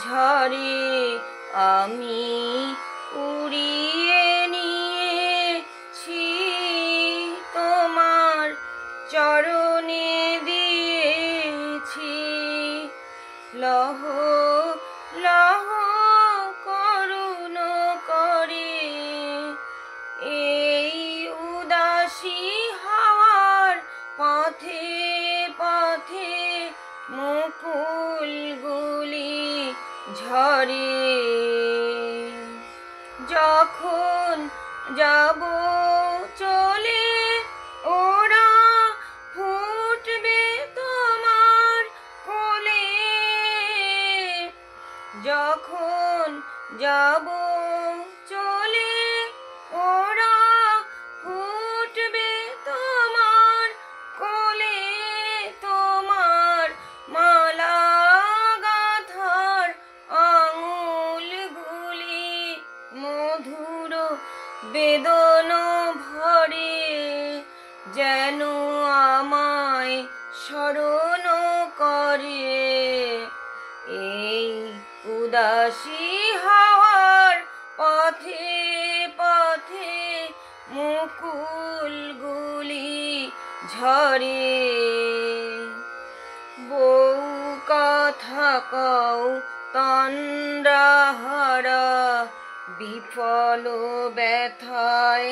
ঝরে আমি উড়িয়ে নিয়েছি তোমার চরণে দিয়েছি লহ লহ করুণ করে এই উদাসী হাওয়ার পথে পথে মুকুলগুলি ঝরে যখন যাব চলে ওরা ফুটবে তোমার কোলে যখন যাব চলে ওরা ফুটবে তোমার কোলে তোমার মালা গাঁথার আঙুলগুলি মধুর বেদন ভরে যেন আমায় স্মরণ করে এই উদাসী হাওয়ার পথে পথে মুকুলগুলি ঝরে বউ কথা কও তন্দ্রাহারা বিফল ব্যথায়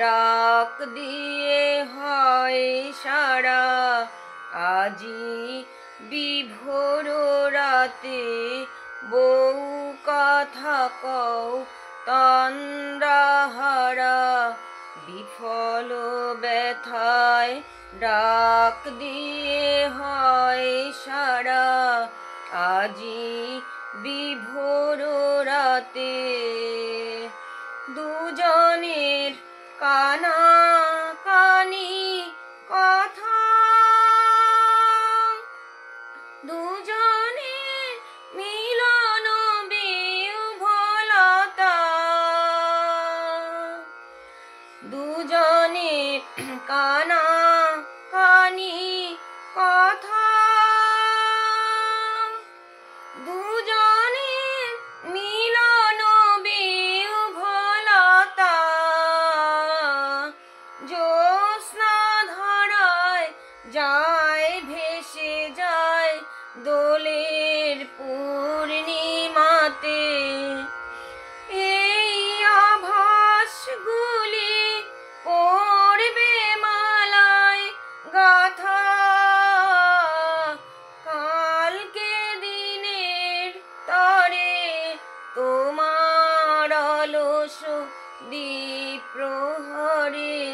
ডাক দিয়ে হয় সারা আজি বিভোর রাতে বউ কথা কও তন্দ্রাহারা বিফল ব্যথায় ডাক দিয়ে হয় সারা আজি বিভোর রাতে দুজনের কানা কানি কথা দুজনের মিলন বিহ্বলতা দুজনের কানা কানি কথা দুজনের মিলন বিহ্বলতা জ্যোৎস্না ধারায় যায় ভেসে যায় দোলের পূর্ণিমাতে এই আভাসগুলি পড়বে মালায় গাথা কালকে দিনের তরে তোমার অলস দ্বীপ প্রহরে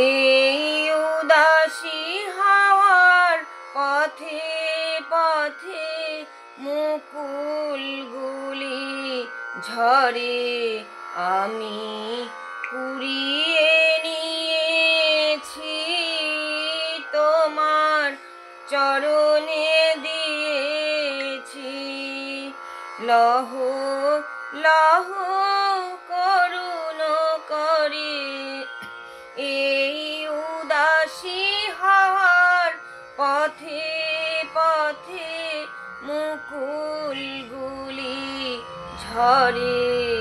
এই উদাসী হাওয়ার পথে পথে মুকুলগুলি ঝরে আমি কুড়িয়ে নিয়েছি তোমার চরণে দিয়েছি লহ লহ করুণ করে এই উদাসী হাওয়ার পথে পথে মুকুলগুলি ঝরে।